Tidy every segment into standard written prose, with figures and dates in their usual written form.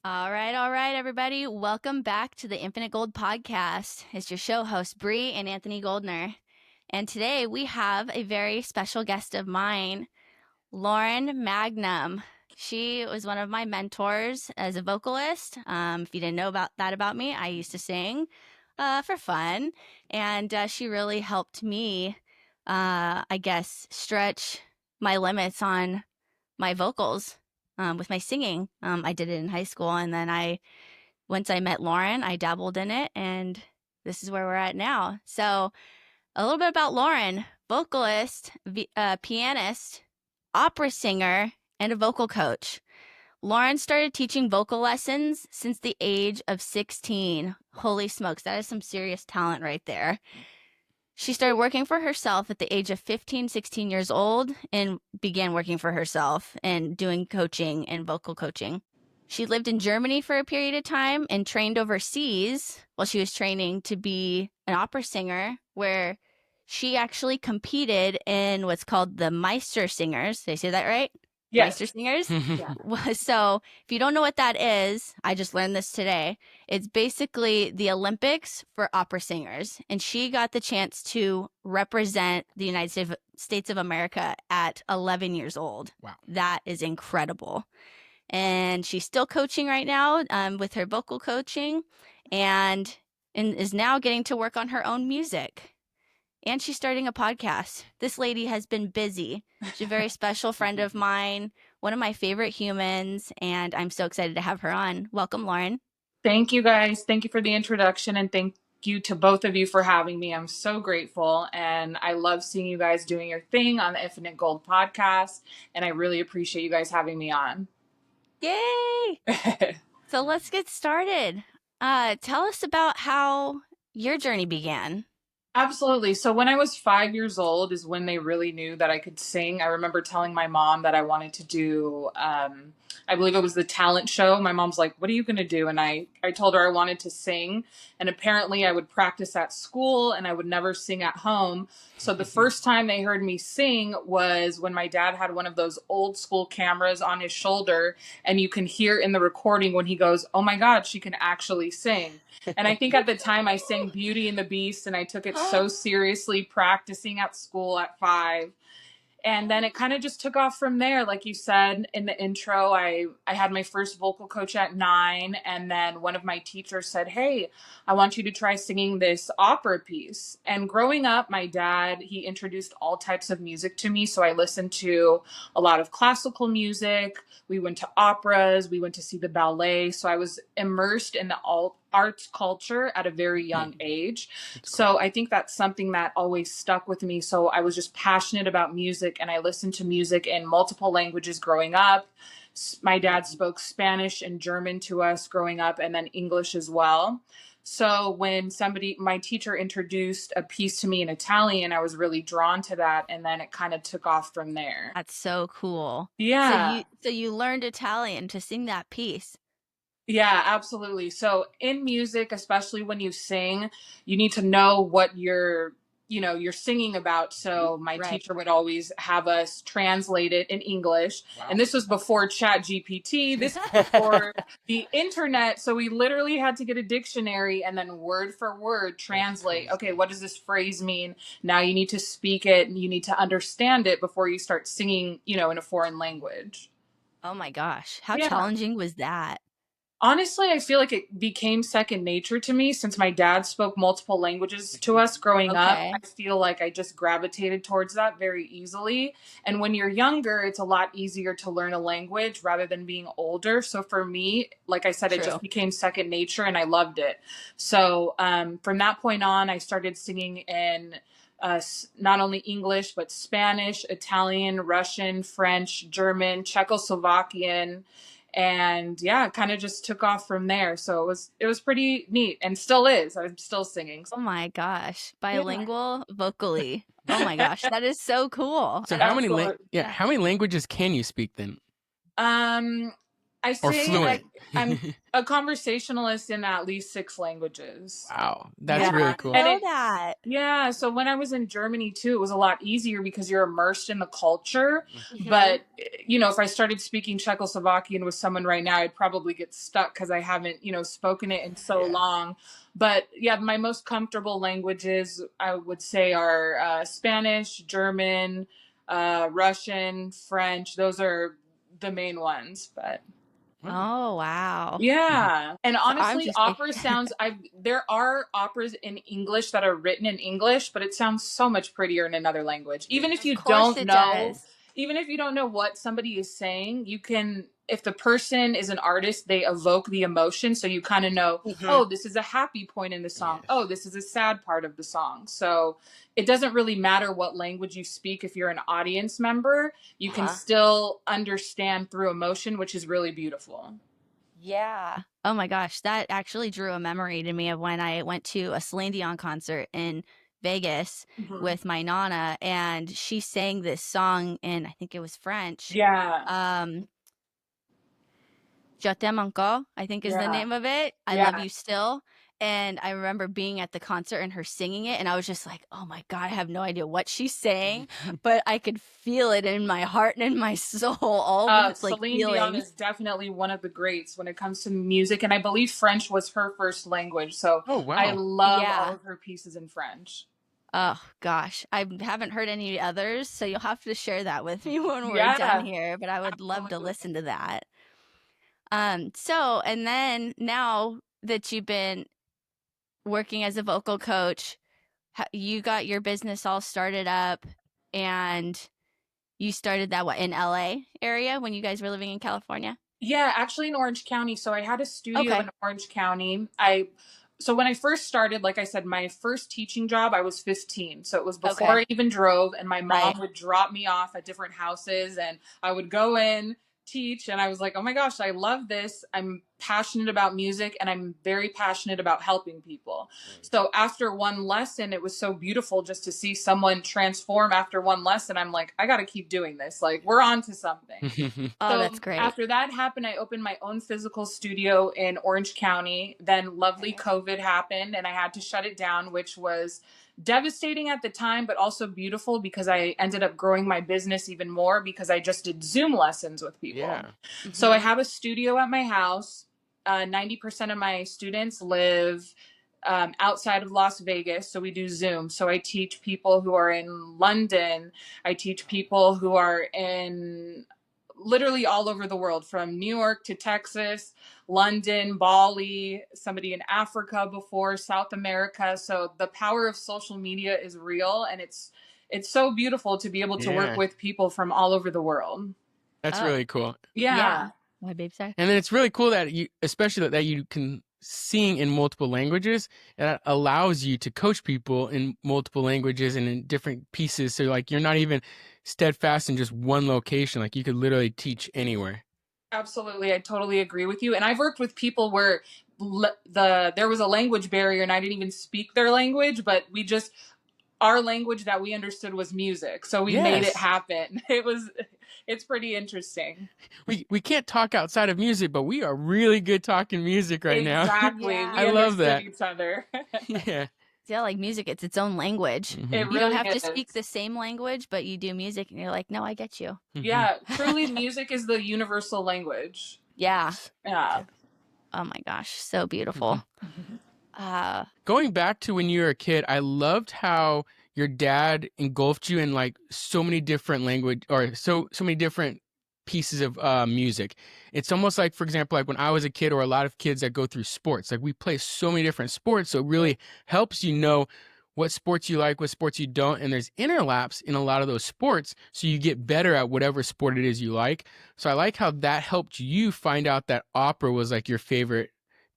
All right, everybody. Welcome back to the Infinite Gold podcast. It's your show host, Bre and Anthony Goldner. And today we have a very special guest of mine, Lauren Magnum. She was one of my mentors as a vocalist. If you didn't know about me, I used to sing for fun. And she really helped me, stretch my limits on my vocals with my singing. I did it in high school, and then once I met Lauren, I dabbled in it, and this is where we're at now. So, a little bit about Lauren: vocalist, pianist, opera singer, and a vocal coach. Lauren started teaching vocal lessons since the age of 16. Holy smokes, that is some serious talent right there. She started working for herself at the age of 15, 16 years old and began working for herself and doing coaching and vocal coaching. She lived in Germany for a period of time and trained overseas while she was training to be an opera singer, where she actually competed in what's called the Meister Singers. Did I say that right? Yes. Meister Singers? Yeah. So if you don't know what that is, I just learned this today. It's basically the Olympics for opera singers. And she got the chance to represent the United States of America at 11 years old. Wow. That is incredible. And she's still coaching right now with her vocal coaching and is now getting to work on her own music. And she's starting a podcast. This lady has been busy. She's a very special friend of mine, one of my favorite humans, and I'm so excited to have her on. Welcome, Lauren. Thank you, guys. Thank you for the introduction, and thank you to both of you for having me. I'm so grateful, and I love seeing you guys doing your thing on the Infinite Gold podcast, and I really appreciate you guys having me on. Yay! So let's get started. Tell us about how your journey began. Absolutely. So when I was 5 years old is when they really knew that I could sing. I remember telling my mom that I wanted to do, I believe it was the talent show. My mom's like, what are you going to do? And I told her I wanted to sing. And apparently I would practice at school and I would never sing at home. So the first time they heard me sing was when my dad had one of those old school cameras on his shoulder. And you can hear in the recording when he goes, oh my God, she can actually sing. And I think at the time I sang Beauty and the Beast, and I took it so seriously, practicing at school at 5. And then it kind of just took off from there. Like you said in the intro, I had my first vocal coach at 9. And then one of my teachers said, hey, I want you to try singing this opera piece. And growing up, my dad, he introduced all types of music to me. So I listened to a lot of classical music. We went to operas. We went to see the ballet. So I was immersed in the arts culture at a very young age. So I think that's something that always stuck with me. So I was just passionate about music, and I listened to music in multiple languages growing up. My dad spoke Spanish and German to us growing up, and then English as well. So when my teacher introduced a piece to me in Italian, I was really drawn to that. And then it kind of took off from there. That's so cool. Yeah. So you learned Italian to sing that piece. Yeah, absolutely. So in music, especially when you sing, you need to know what you're singing about. So my teacher would always have us translate it in English. Wow. And this was before Chat GPT. This was before the internet. So we literally had to get a dictionary and then word for word translate. Okay, what does this phrase mean? Now you need to speak it and you need to understand it before you start singing, in a foreign language. Oh my gosh. How challenging was that? Honestly, I feel like it became second nature to me since my dad spoke multiple languages to us growing up. I feel like I just gravitated towards that very easily. And when you're younger, it's a lot easier to learn a language rather than being older. So for me, like I said, it just became second nature and I loved it. So from that point on, I started singing in not only English, but Spanish, Italian, Russian, French, German, Czechoslovakian. And yeah, it kind of just took off from there. So it was pretty neat, and still is. I'm still singing. Oh my gosh. Bilingual vocally. Oh my gosh. That is so cool. So how many languages can you speak then? I or say fluent? I'm a conversationalist in at least 6 languages. Wow, I that's Yeah. really didn't cool. And know that. yeah, so when I was in Germany too, it was a lot easier because you're immersed in the culture. Hmm. But, if I started speaking Czechoslovakian with someone right now, I'd probably get stuck because I haven't, spoken it in so Yeah. long. But yeah, my most comfortable languages, I would say, are Spanish, German, Russian, French. Those are the main ones. But Wow. Oh, wow. yeah. And So I'm honestly, just opera sounds there are operas in English that are written in English, but it sounds so much prettier in another language. Yeah. of course it does. Even if you don't know what somebody is saying, you can, if the person is an artist, they evoke the emotion, so you kind of know, Hmm. oh, this is a happy point in the song. Yes. Oh, this is a sad part of the song. So it doesn't really matter what language you speak if you're an audience member, you can Uh-huh. still understand through emotion, which is really beautiful. Yeah. Oh my gosh, that actually drew a memory to me of when I went to a Celine Dion concert in Vegas Mhm. with my nana, and she sang this song in, I think it was French. Yeah. Um, Je t'aime encore, I think is the Yeah. name of it. I love Yeah. you still. And I remember being at the concert and her singing it, and I was just like, oh my God, I have no idea what she's saying, but I could feel it in my heart and in my soul, all the like Celine Dion feelings. is definitely one of the greats when it comes to music, and I believe French was her first language. So Oh I wow. love all Yeah. of her pieces in French. Oh gosh, I haven't heard any others, so you'll have to share that with me when we're done Yeah, here, but I would love to absolutely. listen to that. So and then now that you've been working as a vocal coach, you got your business all started up and you started that what in LA area when you guys were living in California? Yeah, actually in Orange County. So I had a studio Okay. in Orange County. So when I first started, like I said, my first teaching job, I was 15. So it was before Okay. I even drove, and my Right. mom would drop me off at different houses, and I would go in, teach, and I was like, "Oh my gosh, I love this. I'm passionate about music, and I'm very passionate about helping people." So after one lesson, it was so beautiful just to see someone transform after one lesson. I'm like, "I got to keep doing this. Like, we're on to something." Oh, So that's great. after that happened, I opened my own physical studio in Orange County. Then lovely Okay. COVID happened and I had to shut it down, which was devastating at the time, but also beautiful because I ended up growing my business even more because I just did Zoom lessons with people. Yeah. So I Mhm. have a studio at my house. 90% of my students live outside of Las Vegas. So we do Zoom. So I teach people who are in London. I teach people who are in literally all over the world, from New York to Texas, London, Bali, somebody in Africa before, South America. So the power of social media is real, and it's so beautiful to be able to work Yeah. with people from all over the world. That's Oh, really cool. Yeah. yeah. What babe say? And then it's really cool that you, especially that you can sing in multiple languages. That allows you to coach people in multiple languages and in different pieces. So like you're not even steadfast in just one location. Like you could literally teach anywhere. Absolutely, I totally agree with you. And I've worked with people where there was a language barrier and I didn't even speak their language, but we just our language that we understood was music. So we made it Yes. happen. It's pretty interesting. We can't talk outside of music, but we are really good talking music right now. Exactly. I We Yeah. love understood that. each other. Yeah. Yeah, like music, it's its own language. Hmm. It You don't really have to speak is. the same language, but you do music and you're like, no, I get you. Hmm. Yeah, truly music is the universal language. Yeah. Yeah. Oh my gosh, so Hmm. beautiful. Uh, Going back to when you were a kid, I loved how your dad engulfed you in like so many different language or so many different pieces of music. It's almost like, for example, like when I was a kid or a lot of kids that go through sports, like we play so many different sports, so it really helps you know what sports you like, what sports you don't, and there's interlaps in a lot of those sports, so you get better at whatever sport it is you like. So I like how that helped you find out that opera was like your favorite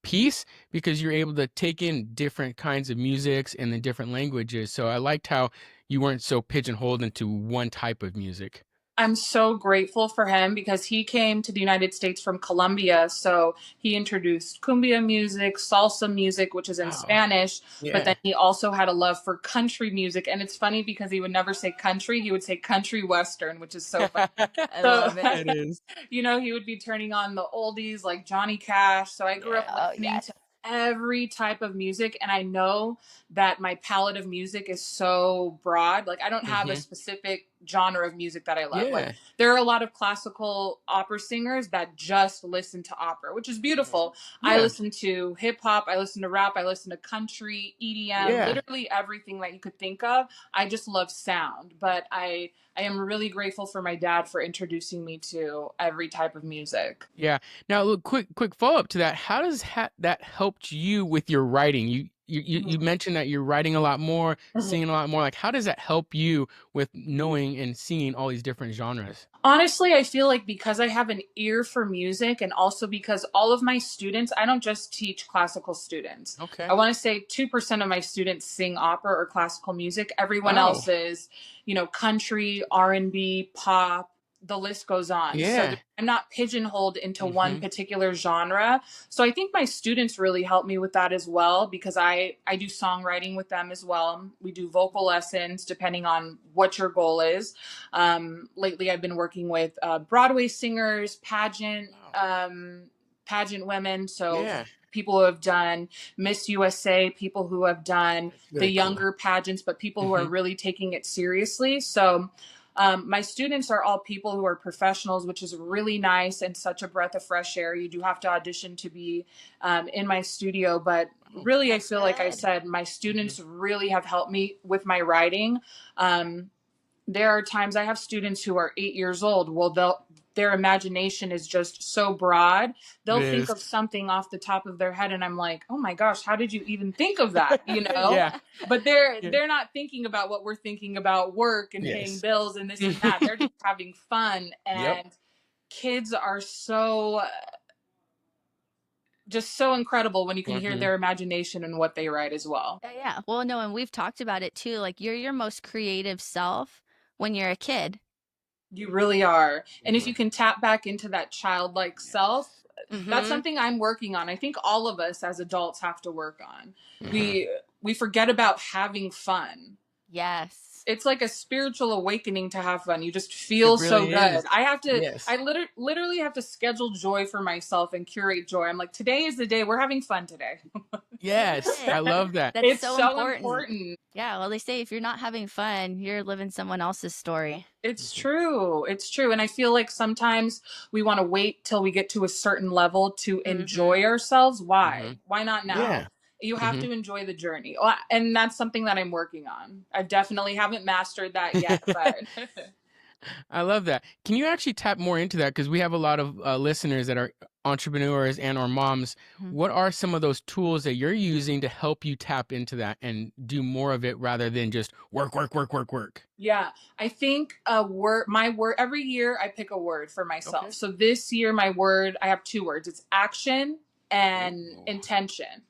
piece because you're able to take in different kinds of musics and the different languages. So I liked how you weren't so pigeonholed into one type of music. I'm so grateful for him because he came to the United States from Colombia. So he introduced cumbia music, salsa music, which is in Wow. Spanish. But then Yeah. he also had a love for country music. And it's funny because he would never say country, he would say country western, which is so funny. I So, love it. It is. he would be turning on the oldies like Johnny Cash. So I grew up Yeah. Oh, listening yes. to every type of music. And I know that my palette of music is so broad. Like, I don't have a Hmm. specific genre of music that I love. Like, Yeah. there are a lot of classical opera singers that just listen to opera, which is beautiful. I Yeah. listen to hip hop, I listen to rap, I listen to country, EDM, Yeah. literally everything that you could think of. I just love sound. But I am really grateful for my dad for introducing me to every type of music. Yeah. Now, look, quick follow up to that. How does that helped you with your writing? You mentioned that you're writing a lot more, Mhm. singing a lot more. Like, how does that help you with knowing and singing all these different genres? Honestly, I feel like because I have an ear for music and also because all of my students, I don't just teach classical students. I Okay. want to say 2% of my students sing opera or classical music. Everyone Oh, else is, country, R&B, pop, the list goes on. So yeah. I'm not pigeonholed into one Hmm. particular genre. So I think my students really help me with that as well because I do songwriting with them as well. We do vocal lessons depending on what your goal is. Lately, I've been working with Broadway singers, Wow. pageant women. So Yeah. people who have done Miss USA, people who have done That's the very cool. younger pageants, but people who are Hmm. really taking it seriously. So my students are all people who are professionals, which is really nice and such a breath of fresh air. You do have to audition to be in my studio, but Oh, really, I That's feel like I good. said, my hmm, students really have helped me with my writing. Um, there are times I have students who are 8 years old. Well, their imagination is just so broad. it They'll think is. of something off the top of their head, and I'm like, oh my gosh, how did you even think of that? Yeah. But they're Yeah. they're not thinking about what we're thinking about, work and paying Yes. bills and this and that. They're just having fun, Yep. and kids are so just so incredible when you can hear Hmm. their imagination and what they write as well. Yeah, yeah. Well, no, and we've talked about it too. Like, you're your most creative self when you're a kid. You really are. And if Hmm. you can tap back into that childlike self, Yes. that's Mm-hmm. something I'm working on. I think all of us as adults have to work on. Hmm. We forget about having fun. Yes. It's like a spiritual awakening to have fun. You just It feel so really is. good. Yes. Literally have to schedule joy for myself and curate joy. I'm like, today is the day we're having fun today. That's Yes. I it. love that. That's It's so so important. important. Yeah, well, they say if you're not having fun, you're living someone else's story. It's Hmm. true. It's true. And I feel like sometimes we want to wait till we get to a certain level to Mm-hmm. enjoy ourselves. Hmm. Why? Why not now? Yeah. You have Hmm. to enjoy the journey. And that's something that I'm working on. I definitely haven't mastered that yet, but I love that. Can you actually tap more into that? Because we have a lot of listeners that are entrepreneurs and or moms. What are some of those tools that you're using to help you tap into that and do more of it rather than just work, work, work, work, work? yeah, I think my word, every year I pick a word for myself. Okay. So this year, my word, I have two words. It's action and Ooh. intention.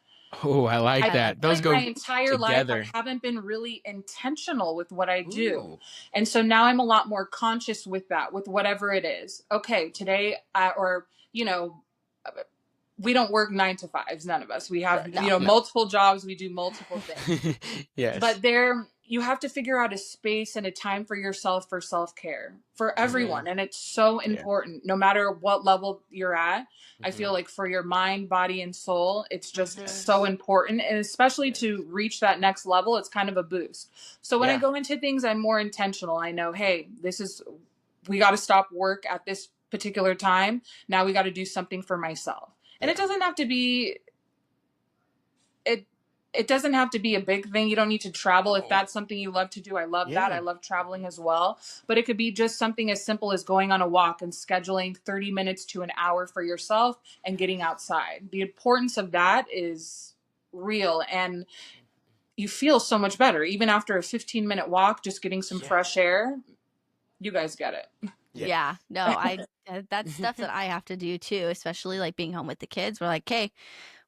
Oh, I like I I feel like that. Those like it. my go entire life I together. haven't been really intentional with what I do. Ooh. And so now I'm a lot more conscious with that, with whatever it is. Okay, today you know, we don't work 9 to 5s, none of us. We have, No. No. multiple jobs, we do multiple things. Yes. But you have to figure out a space and a time for yourself for self-care for Hmm. everyone, and it's so Yeah. important no matter what level you're at. I Hmm. feel like for your mind, body, and soul, it's just Hmm. so important, and especially Yes. to reach that next level, it's kind of a boost. So when I Yeah. go into things, I'm more intentional. I know, hey, we got to stop work at this particular time. Now we got to do something for myself. And Yeah. it it doesn't have to be a big thing. You don't need to travel if No. that's something you love to do. I love that. I Yeah. love traveling as well. But it could be just something as simple as going on a walk and scheduling 30 minutes to an hour for yourself and getting outside. The importance of that is real, and you feel so much better even after a 15-minute walk, just getting some Yeah. fresh air. You guys get it. Yeah. Yeah, no, that's stuff that I have to do too, especially like being home with the kids. We're like, okay,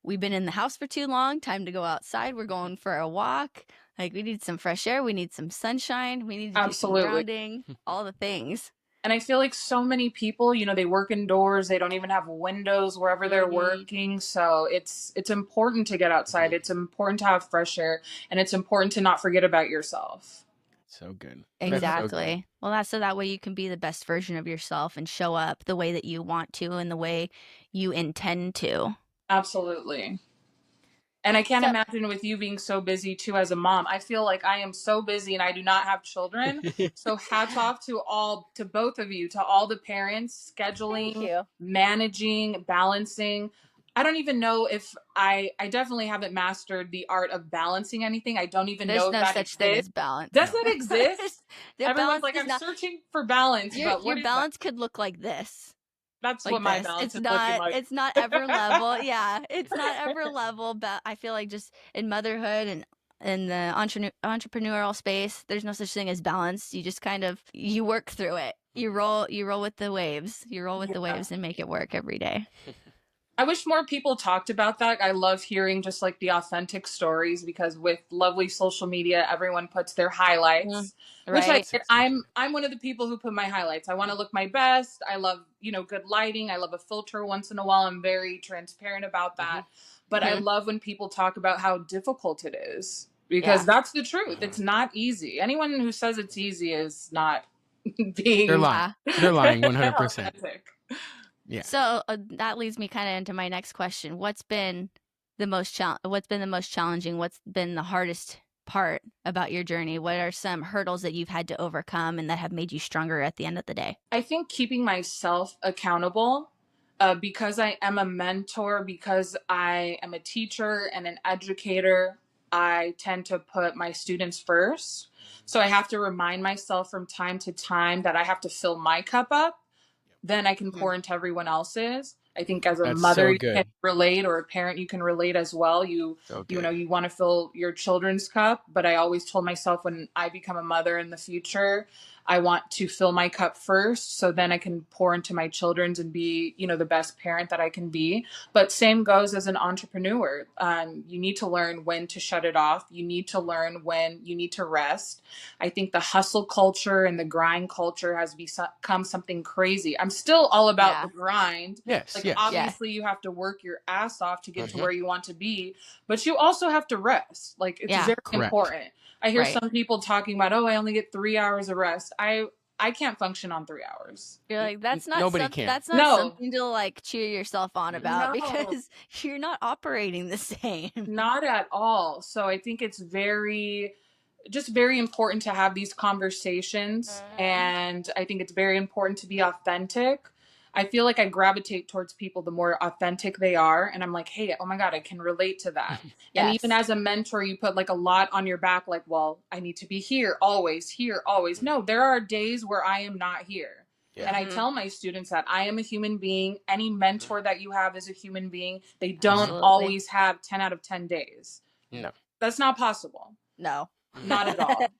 we've been in the house for too long. Time to go outside. We're going for a walk. Like, we need some fresh air. We need some sunshine. We need to do some Absolutely. grounding, all the things. And I feel like so many people, they work indoors, they don't even have windows wherever they're Hmm. working. So it's important to get outside. Mhm. It's important to have fresh air, and it's important to not forget about yourself. So good. That's so good. Exactly. Well, that's so that way you can be the best version of yourself and show up the way that you want to and the way you intend to. Absolutely. And I can't So, imagine with you being so busy too as a mom. I feel like I am so busy and I do not have children. So hats off to both of you, to all the parents, thank scheduling, you. managing, balancing. I don't even know if I definitely haven't mastered the art of balancing anything. I don't even know There's if no that such thing exists. as balance. Does No. that exist? The Everyone's balance like, does I'm not. searching for balance, Your but your what is that? balance could look like this. That's what Like my this. balance It's is looking not like. it's not ever level. Yeah, it's not ever level, but I feel like just in motherhood and in the entrepreneurial space, there's no such thing as balance. You just kind of you work through it. You roll with the waves. You roll with the Yeah. waves and make it work every day. I wish more people talked about that. I love hearing just like the authentic stories because with lovely social media, everyone puts their Mm, highlights, which I right? So, get. so true. I'm one of the people who put my highlights. I want to look my best. I love, good lighting. I love a filter once in a while. I'm very transparent about Hmm. that. But I Hmm. love when people talk about how difficult it is because Yeah. that's the truth. Hmm. It's not easy. Anyone who says it's easy is not being They're lying. Yeah. They're lying 100%. authentic. Yeah. So that leads me kind of into my next question. What's been the most challenging? What's been the hardest part about your journey? What are some hurdles that you've had to overcome and that have made you stronger at the end of the day? I think keeping myself accountable, because I am a mentor, because I am a teacher and an educator, I tend to put my students first. So I have to remind myself from time to time that I have to fill my cup up, then I can Mhm. pour into everyone else's. I think as a That's mother so you can good. relate, or a parent you can relate as well. So You know good. you want to fill your children's cup, but I always told myself when I become a mother in the future, I want to fill my cup first so then I can pour into my children's and be, the best parent that I can be. But same goes as an entrepreneur. You need to learn when to shut it off. You need to learn when you need to rest. I think the hustle culture and the grind culture has become something crazy. I'm still all about the Yeah. grind. Yes. Like, Yes. Yeah. obviously, you have to work your ass off to get to Hmm. where you want to be, but you also have to rest. Like, it's Yeah. very Correct. important. I hear Right. some people talking about, oh, I only get 3 hours of rest. I can't function on 3 hours. You're like, that's not Nobody can. that's not No, something to like cheer yourself on about no, because you're not operating the same. not at all. So I think it's very important to have these conversations, Mhm. and I think it's very important to be authentic. I feel like I gravitate towards people the more authentic they are, and I'm like, hey, oh my god, I can relate to that. And even Yes. as a mentor, you put like a lot on your back, like, well, I need to be here always, here always. No, there are days where I am not here. Yeah. And I Mhm. tell my students that I am a human being. Any mentor that you have is a human being. They don't Hmm. Absolutely. always have 10 out of 10 days. No. That's not possible. No. Not at all.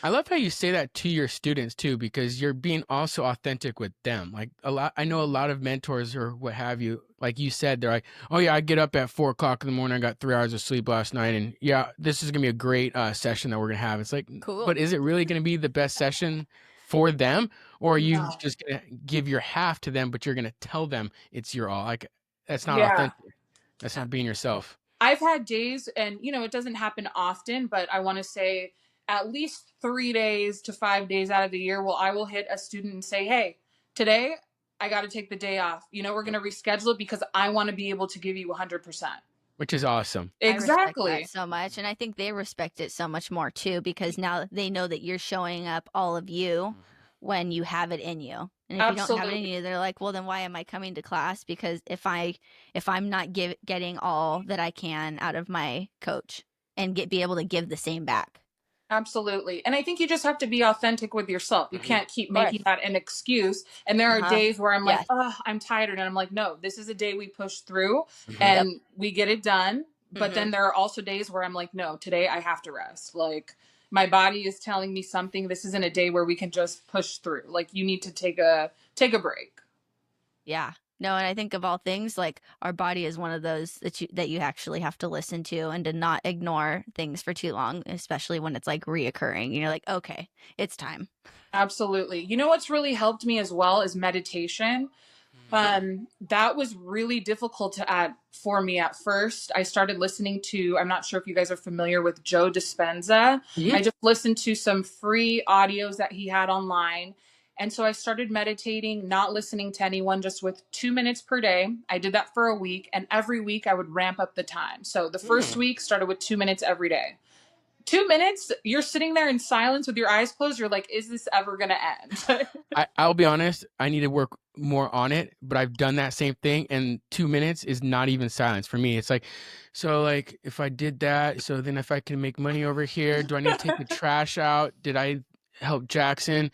I love how you say that to your students too, because you're being also authentic with them. Like I know a lot of mentors or what have you, like you said, they're like, oh yeah, I get up at 4 o'clock in the morning. I got 3 hours of sleep last night. And yeah, this is going to be a great session that we're going to have. It's like, Cool. but is it really going to be the best session for them? Or are you No. just going to give your half to them, but you're going to tell them it's your all? Like, that's not Yeah. authentic. That's not being yourself. I've had days, and it doesn't happen often, but I want to say at least 3 days to 5 days out of the year, well, I will hit a student and say, hey, today I got to take the day off. We're going to reschedule it because I want to be able to give you 100%. Which is awesome. I respect that Exactly. so much. And I think they respect it so much more too, because now they know that you're showing up all of you when you have it in you. And if you don't have it in Absolutely. you, they're like, well, then why am I coming to class? Because if I'm not getting all that I can out of my coach and be able to give the same back. Absolutely. And I think you just have to be authentic with yourself. You Hmm. can't keep Of making course. that an excuse. And there are Uh-huh. days where I'm like, Yes. oh, I'm tired. And I'm like, no, this is a day we push through Hmm. Yep. and we get it done. But Hmm. then there are also days where I'm like, no, today I have to rest. Like, my body is telling me something. This isn't a day where we can just push through. Like, you need to take a break. Yeah. No, and I think of all things, like our body is one of those that you actually have to listen to and to not ignore things for too long, especially when it's like reoccurring. You're like, okay, it's time. Absolutely. You know what's really helped me as well is meditation. That was really difficult for me at first. I started listening to, I'm not sure if you guys are familiar with Joe Dispenza. Mhm. I just listened to some free audios that he had online. And so I started meditating, not listening to anyone, just with 2 minutes per day. I did that for a week, and every week I would ramp up the time. So the first Mm. week started with 2 minutes every day. 2 minutes, you're sitting there in silence with your eyes closed. You're like, is this ever going to end? I'll be honest, I need to work more on it, but I've done that same thing, and 2 minutes is not even silence for me. It's like, so like if I did that, so then if I can make money over here, do I need to take the trash out? Did I help Jackson?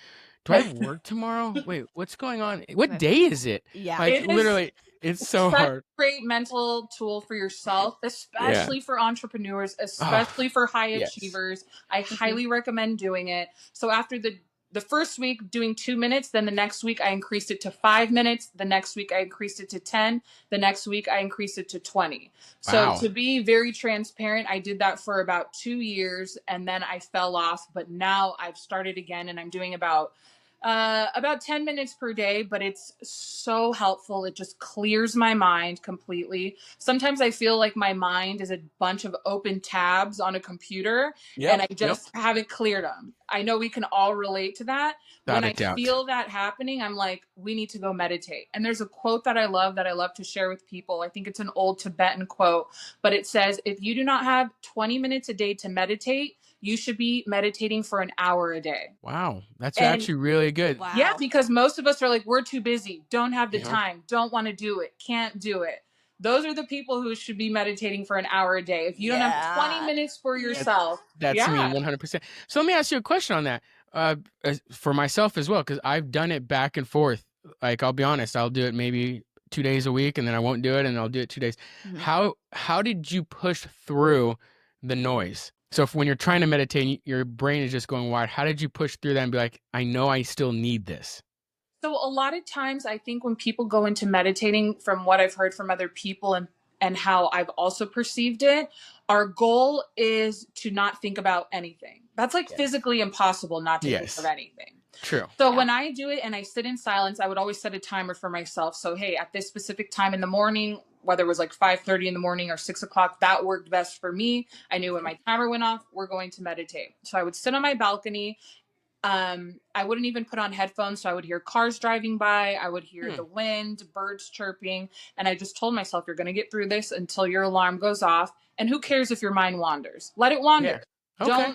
Do I have work tomorrow? Wait, what's going on? What day is it? Yeah. Like It is literally, it's so such a hard. great mental tool for yourself, Yeah. especially for entrepreneurs, Oh, especially for high yes. achievers. I Mhm. highly recommend doing it. So after the first week doing 2 minutes, then the next week I increased it to 5 minutes. The next week I increased it to 10. The next week I increased it to 20. So Wow. to be very transparent, I did that for about 2 years and then I fell off. But now I've started again and I'm doing about 10 minutes per day, but it's so helpful. It just clears my mind completely. Sometimes I feel like my mind is a bunch of open tabs on a computer and Yep. I Yep. just haven't cleared them. I know we can all relate to that. When Without a I doubt. feel that happening, I'm like, we need to go meditate. And there's a quote that I love to share with people. I think it's an old Tibetan quote, but it says, if you do not have 20 minutes a day to meditate, you should be meditating for an hour a day. Wow. That's And actually really good. yeah, Wow. because most of us are like, we're too busy, don't have the You know? time, don't want to do it, can't do it. Those are the people who should be meditating for an hour a day. If you don't have 20 Yeah. minutes for Yeah. yourself, That's me yeah. 100%. So let me ask you a question on that. For myself as well, because I've done it back and forth. Like I'll be honest, I'll do it maybe 2 days a week, and then I won't do it, and I'll do it 2 days. Mhm. How did you push through the noise? So if, when you're trying to meditate, your brain is just going wild. How did you push through that and be like, I know I still need this? So a lot of times I think when people go into meditating, from what I've heard from other people and how I've also perceived it, our goal is to not think about anything. That's like Yes. physically impossible not to think of Yes. anything. True. So Yeah. when I do it and I sit in silence, I would always set a timer for myself. So hey, at this specific time in the morning, whether it was like 5:30 in the morning or 6 o'clock, that worked best for me. I knew when my timer went off, we're going to meditate. So I would sit on my balcony. I wouldn't even put on headphones, so I would hear cars driving by, I would hear Hmm. the wind, birds chirping, and I just told myself, you're going to get through this until your alarm goes off, and who cares if your mind wanders? Let it Yeah. wander. Okay.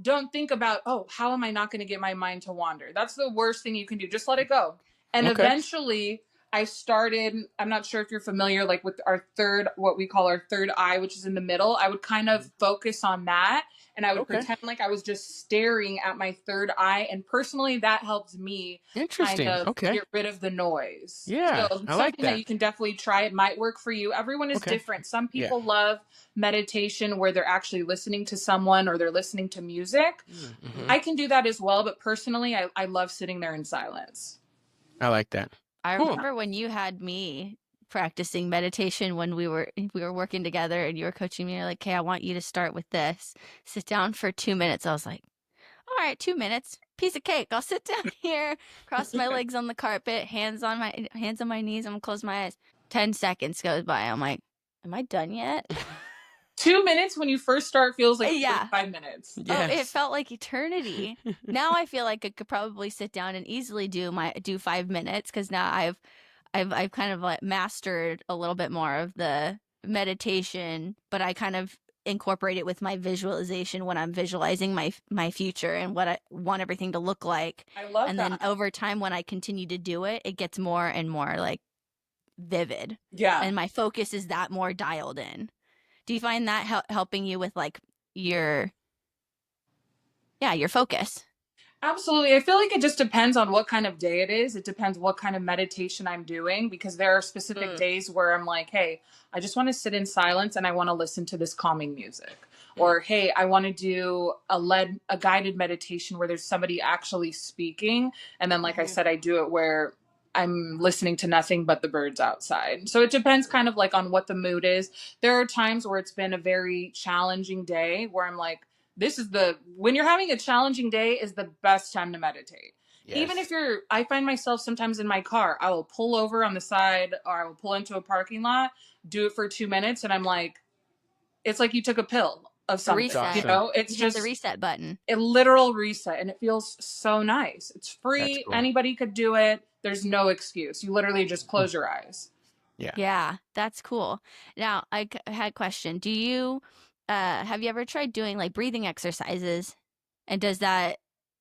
Don't think about, oh, how am I not going to get my mind to wander? That's the worst thing you can do. Just let it go. And Okay. eventually I started, I'm not sure if you're familiar, like with our third, what we call our third eye, which is in the middle. I would kind of focus on that and I would Okay. pretend like I was just staring at my third eye. And personally, that helps me kind Interesting. of Okay. get rid of the noise. Yeah. So I like something that that. you can definitely try. It might work for you. Everyone is Okay. different. Some Yeah. people love meditation where they're actually listening to someone or they're listening to music. Mm-hmm. I can do that as well, but personally, I love sitting there in silence. I like that. I Cool. remember when you had me practicing meditation when we were working together and you were coaching me. You're like, "Okay, I want you to start with this. Sit down for 2 minutes." I was like, "All right, 2 minutes, piece of cake. I'll sit down here, cross my legs on the carpet, hands on my knees. I'm gonna close my eyes." 10 seconds goes by. I'm like, "Am I done yet?" 2 minutes when you first start feels like Yeah. 45 minutes. Oh, it Yes. felt like eternity. Now I feel like I could probably sit down and easily do 5 minutes because now I've kind of like mastered a little bit more of the meditation, but I kind of incorporate it with my visualization when I'm visualizing my future and what I want everything to look like. I love And then that. over time, when I continue to do it, it gets more and more like vivid, Yeah. and my focus is that more dialed in. Do you find that helping you with like your your focus? Absolutely. I feel like it just depends on what kind of day it is. It depends what kind of meditation I'm doing because there are specific Mm. days where I'm like, hey, I just want to sit in silence and I want to listen to this calming music. Mm. Or hey, I want to do a guided meditation where there's somebody actually speaking. And then like I said, I do it where I'm listening to nothing but the birds outside. So it depends kind of like on what the mood is. There are times where it's been a very challenging day where I'm like, when you're having a challenging day is the best time to meditate. Even if Yes. I find myself sometimes in my car, I will pull over on the side or I will pull into a parking lot, do it for 2 minutes, and I'm like, it's like you took a pill of A something, That's reset. awesome. it's You hit the just reset button. a literal reset and it feels so nice. It's That's free. cool. Anybody could do it. There's no excuse. You literally just close your eyes. Yeah. Yeah, that's cool. Now, had a question. Do you have you ever tried doing like breathing exercises? And does that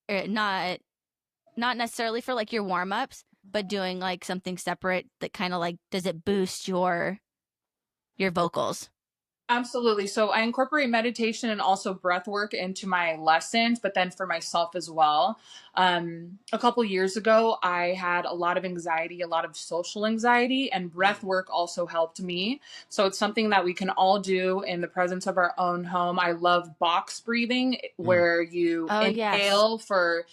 not necessarily for like your warm-ups, but doing like something separate that kind of like does it boost your vocals? Absolutely. So I incorporate meditation and also breath work into my lessons, but then for myself as well. A couple years ago, I had a lot of anxiety, a lot of social anxiety, and breath work also helped me. So it's something that we can all do in the presence of our own home. I love box breathing, Mm. where you Oh, yes. inhale for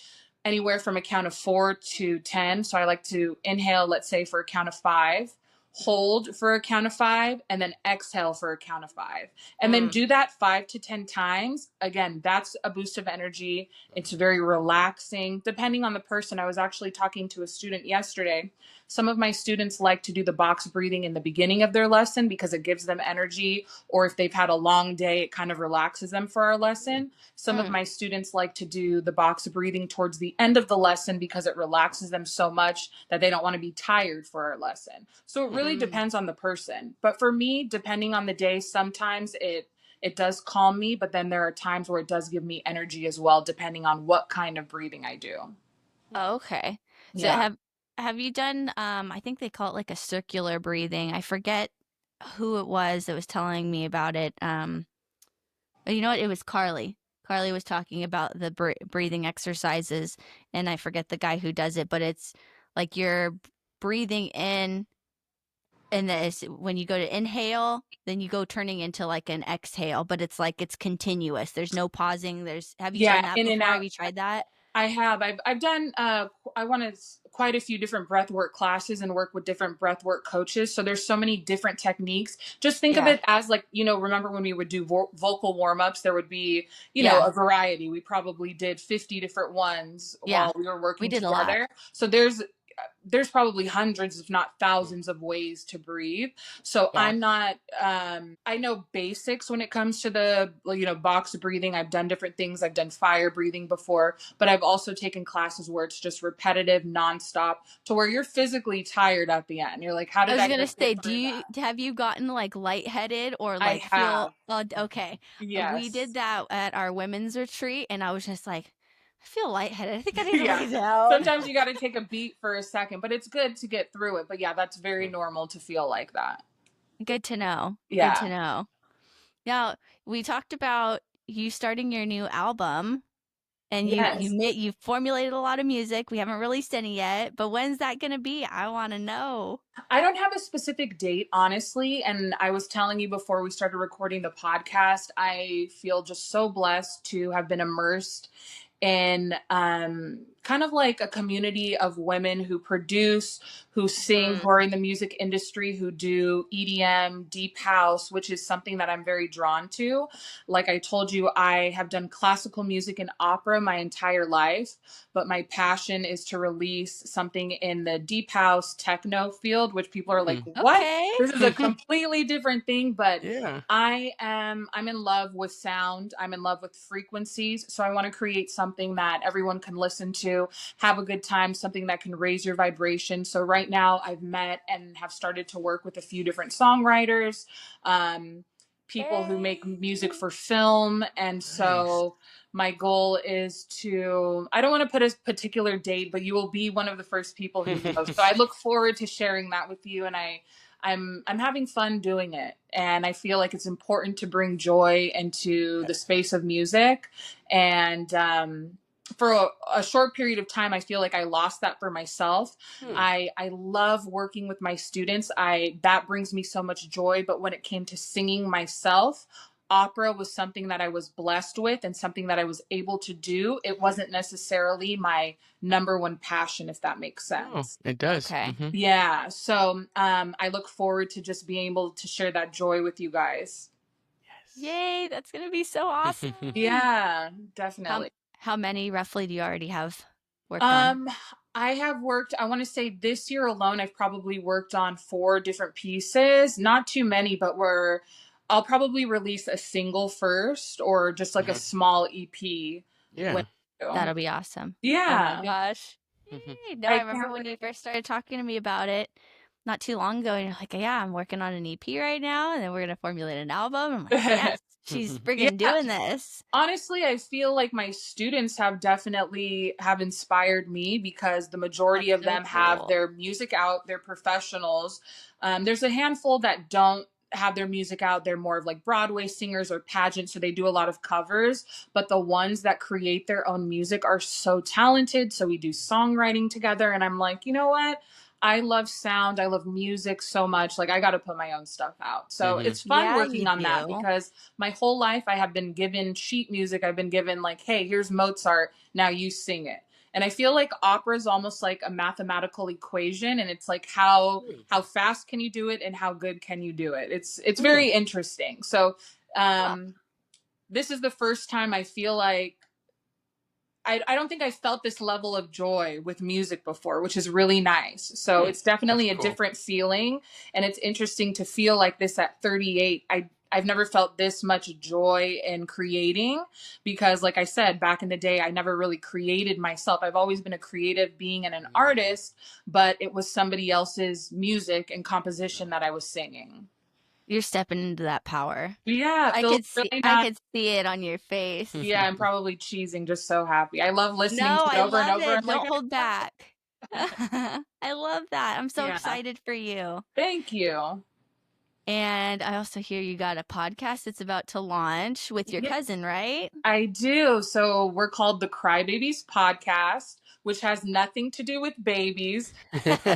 anywhere from a count of 4 to 10. So I like to inhale, let's say, for a count of 5, hold for a count of 5, and then exhale for a count of 5. And then Mm. do that 5 to 10 times. Again, that's a boost of energy. It's very relaxing. Depending on the person, I was actually talking to a student yesterday. Some of my students like to do the box breathing in the beginning of their lesson because it gives them energy, or if they've had a long day, it kind of relaxes them for our lesson. Some of Mm. my students like to do the box breathing towards the end of the lesson because it relaxes them so much that they don't want to be tired for our lesson. So it really Mm. depends on the person. But for me, depending on the day, sometimes it does calm me, but then there are times where it does give me energy as well, depending on what kind of breathing I do. Oh, okay. So Yeah. have you done I think they call it like a circular breathing. I forget who it was that was telling me about it. You know what? It was Carly. Carly was talking about the breathing exercises, and I forget the guy who does it, but it's like you're breathing in, and this when you go to inhale, then you go turning into like an exhale, but it's like it's continuous. There's no pausing. Have you Yeah, done that in and before? Have out. you tried that? I have. I've done I wanted quite a few different breathwork classes and work with different breathwork coaches. So there's so many different techniques. Just think of Yeah. it as like, remember when we would do vocal warm-ups, there would be, Yeah. a variety. We probably did 50 different ones Yeah. while we were We working did a lot. together. So there's probably hundreds if not thousands of ways to breathe. So Yeah. I'm not I know basics when it comes to the box breathing. I've done different things. I've done fire breathing before, but I've also taken classes where it's just repetitive, nonstop, to where you're physically tired at the end. You're like, how I did was I gonna even get say, through that? have you gotten like lightheaded or I like feel have. okay. We Yes. did that at our women's retreat and I was just like, I feel lightheaded. I think I need to Yeah. lay down. Sometimes you got to take a beat for a second, but it's good to get through it. But yeah, that's very normal to feel like that. Good to know. Good to Yeah. know. Now, we talked about you starting your new album and Yes. you formulated a lot of music. We haven't released any yet, but when's that gonna be? I want to know. I don't have a specific date, honestly. And I was telling you before we started recording the podcast, I feel just so blessed to have been immersed in kind of like a community of women who produce, who sing, Mhm. who are in the music industry, who do EDM, deep house, which is something that I'm very drawn to. Like I told you, I have done classical music and opera my entire life, but my passion is to release something in the deep house techno field, which people are like, Mm. what? Okay. This is a completely different thing, but Yeah. I'm in love with sound. I'm in love with frequencies. So I want to create something that everyone can listen to, have a good time, something that can raise your vibration. So right now I've met and have started to work with a few different songwriters, um, people who make music for film. And Nice. so my goal is to, I don't want to put a particular date, but you will be one of the first people who knows. So I look forward to sharing that with you. And I'm having fun doing it, and I feel like it's important to bring joy into the space of music. And for a short period of time, I feel like I lost that for myself. Hmm. I love working with my students. I That brings me so much joy. But when it came to singing myself, opera was something that I was blessed with and something that I was able to do. It wasn't necessarily my number one passion, if that makes Oh, sense. it does. Okay. Yeah. So I look forward to just being able to share that joy with you guys. Yay, that's gonna be so awesome. Yeah, How definitely. how many roughly do you already have worked on? Um, I have worked, I want to say this year alone, I've probably worked on 4 different pieces. Not too many, but I'll probably release a single first or just like a small EP when Yeah. I do. That'll be awesome. Oh my Yeah. gosh. Yay. No, I I remember can't when you wait. first started talking to me about it not too long ago, and you're like, yeah, I'm working on an EP right now, and then we're gonna formulate an album. I'm like, yes, she's friggin' Yeah. doing this. Honestly, I feel like my students have definitely have inspired me because the majority That's of so them have cool. their music out. They're professionals. There's a handful that don't have their music out. They're more of like Broadway singers or pageants, so they do a lot of covers. But the ones that create their own music are so talented. So we do songwriting together, and I'm like, you know what? I love sound. I love music so much. Like, I got to put my own stuff out. So it's fun Yeah, you working on that do. because my whole life I have been given sheet music. I've been given like, hey, here's Mozart, now you sing it. And I feel like opera is almost like a mathematical equation, and it's like how fast can you do it and how good can you do it. It's Mm. very interesting. So Well, this is the first time I feel like I don't think I felt this level of joy with music before, which is really nice. So it's That's definitely a cool. different feeling. And it's interesting to feel like this at 38. I've never felt this much joy in creating because, like I said, back in the day, I never really created myself. I've always been a creative being and an artist, but it was somebody else's music and composition that I was singing. you're stepping into that power. Yeah, it I feels could see really I nice. could see it on your face. Yeah, I'm probably cheesing, just so happy. I love listening No, to it I over and love over. it. I'm like, Don't hold back. I love that. I'm so yeah. excited for you. Thank you. And I also hear you got a podcast that's about to launch with your Yeah, cousin, right? I do. So we're called the Crybabies Podcast, which has nothing to do with babies.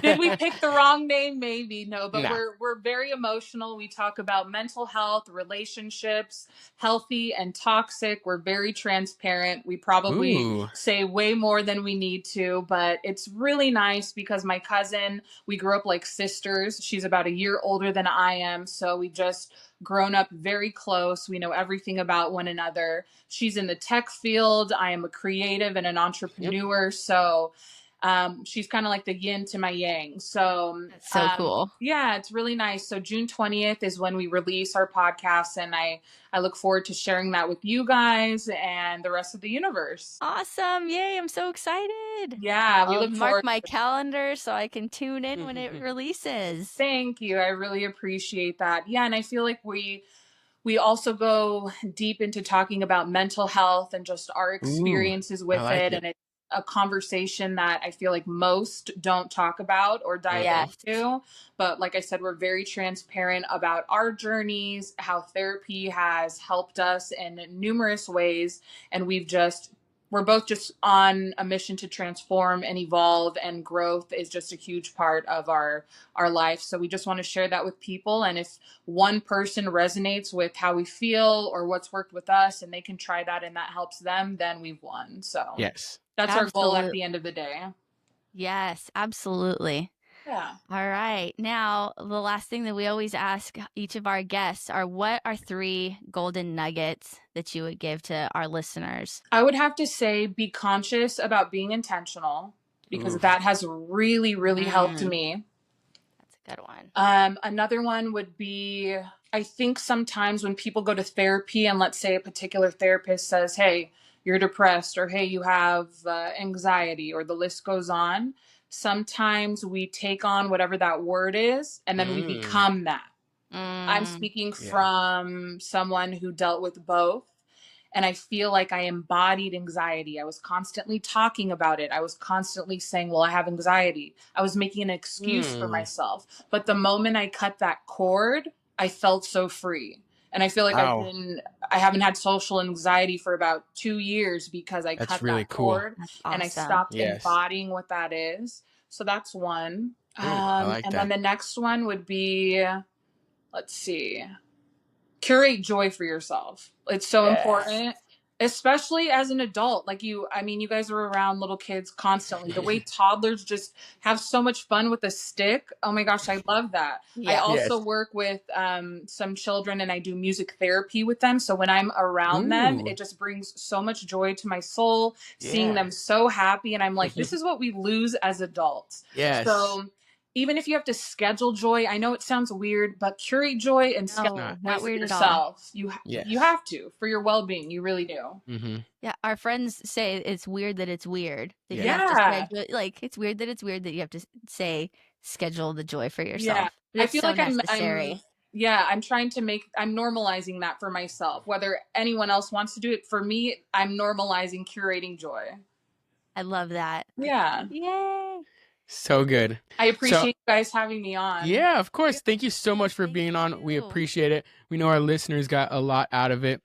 Did we pick the wrong name? Maybe. No, but No. we're very emotional. We talk about mental health, relationships, healthy and toxic. We're very transparent. We probably Ooh. say way more than we need to, but it's really nice because my cousin, we grew up like sisters. She's about a year older than I am, so we just grown up very close. We know everything about one another. She's in the tech field. I am a creative and an Yep. entrepreneur, so she's kind of like the yin to my yang. So, That's so cool. yeah, it's really nice. So June 20th is when we release our podcast, and I look forward to sharing that with you guys and the rest of the universe. Awesome. Yay, I'm so excited. Yeah, we I'll look mark forward. my calendar so I can tune in when it releases. Thank you. I really appreciate that. Yeah, and I feel like we also go deep into talking about mental health and just our Ooh, experiences I with like it. it. And it's a conversation that I feel like most don't talk about or dive Yes. into. But like I said, we're very transparent about our journeys, how therapy has helped us in numerous ways. And we're both just on a mission to transform and evolve, and growth is just a huge part of our life. So we just want to share that with people. And if one person resonates with how we feel or what's worked with us and they can try that and that helps them, then we've won. So Yes. that's our goal at Absolutely. the end of the day. Yes, absolutely. Yeah. All right. Now, the last thing that we always ask each of our guests are what are 3 golden nuggets that you would give to our listeners? I would have to say be conscious about being intentional because Oof. that has really, really helped Mm, me. that's a good one. Another one would be I think sometimes when people go to therapy and let's say a particular therapist says, hey, you're depressed, or hey, you have anxiety, or the list goes on, sometimes we take on whatever that word is and then we Mm. become that. I'm Mm, speaking Yeah. from someone who dealt with both. And I feel like I embodied anxiety. I was constantly talking about it. I was constantly saying, well, I have anxiety. I was making an excuse for Mm. myself. But the moment I cut that cord, I felt so free. And I feel like Wow. I haven't had social anxiety for about 2 years because I That's cut really that cool. cord that's and I awesome. stopped Yes. embodying what that is. So that's one. Ooh, I like And then that. the next one would be, let's see, curate joy for yourself. It's so Yes. important, especially as an adult. Like I mean, you guys are around little kids constantly. The way toddlers just have so much fun with a stick. Oh my gosh, I love that. I Yeah. also Yes. work with some children, and I do music therapy with them. So when I'm around them, Ooh. it just brings so much joy to my soul, seeing Yeah. them so happy. And I'm like, this is what we lose as adults. Yes. So even if you have to schedule joy, I know it sounds weird, but curate joy and It's schedule No, not. joy not for weird at all. yourself. You Yes. have to, for your well-being. You really do. Mm-hmm. Yeah, our friends say it's weird that it's weird that you have to Yes. Yeah. schedule. Like it's weird that it's weird that you have to say schedule the joy for Yeah. yourself. But I it's feel so like I'm necessary. yeah, I'm normalizing that for myself. Whether anyone else wants to do it, for me, I'm normalizing curating joy. I love that. Yeah. Yay! So good. I So appreciate you guys having me on. yeah, of course. Thank you so much for Thank being on. We you. appreciate it. We know our listeners got a lot out of it.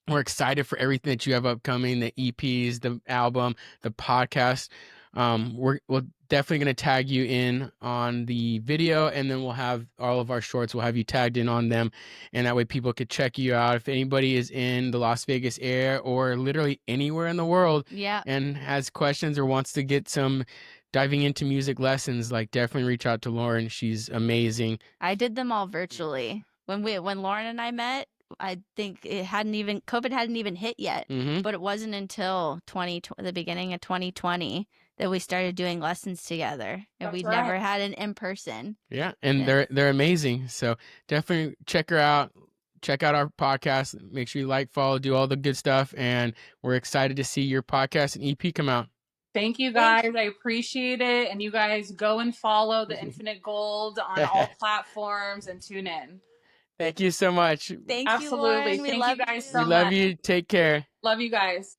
We're excited for everything that you have upcoming, the EPs, the album, the podcast. We'll definitely going to tag you in on the video, and then we'll have all of our shorts. We'll have you tagged in on them, and that way people could check you out. If anybody is in the Las Vegas area or literally anywhere in the world Yeah, and has questions or wants to get some diving into music lessons, like definitely reach out to Lauren. She's amazing. I did them all virtually. When Lauren and I met, I think COVID hadn't even hit yet. Mm-hmm. But it wasn't until the beginning of 2020 that we started doing lessons together, and That's we'd right. never had an in person. Yeah, and Yeah. they're amazing. So definitely check her out. Check out our podcast. Make sure you like, follow, do all the good stuff. And we're excited to see your podcast and EP come out. Thank you guys. I appreciate it. And you guys go and follow the Infinite Gold on all platforms and tune in. Thank you so much. Thank you, Absolutely. Lauren. We Thank you love guys We so you. love much. you. Take care. Love you guys.